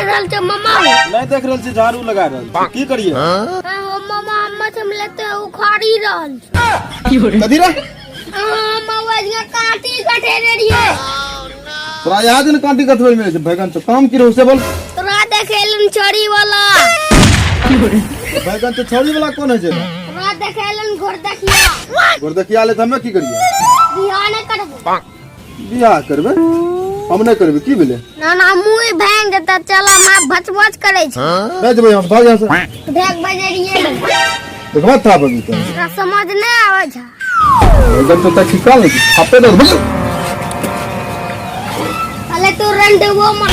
रहल छ मामा नहीं देख रहल छी झाड़ू लगा रहल की करिए मामा हम से मिलते उखाड़ी रहल कथी रे मामा जी काटी कटे रहिए तोरा याद न काटी कटबै में बैगन तो काम की रहो से बोल तोरा देखेलन चोरी वाला बैगन तो छोड़ी वाला कौन है जे तोरा देखेलन घोर देखिया ले हमें की करिए बियाह नहीं करबो बियाह करबे हम नहीं करबे की भेले ना ना मुई भांग देता चला मां भचभच करे छ नहीं जबै हम भाग यहां से देख बजरिए देखवा था बगी तो समझ नहीं आवे छ बैगन तो तक निकाल ले छापे दे अले तू रंडे वो मर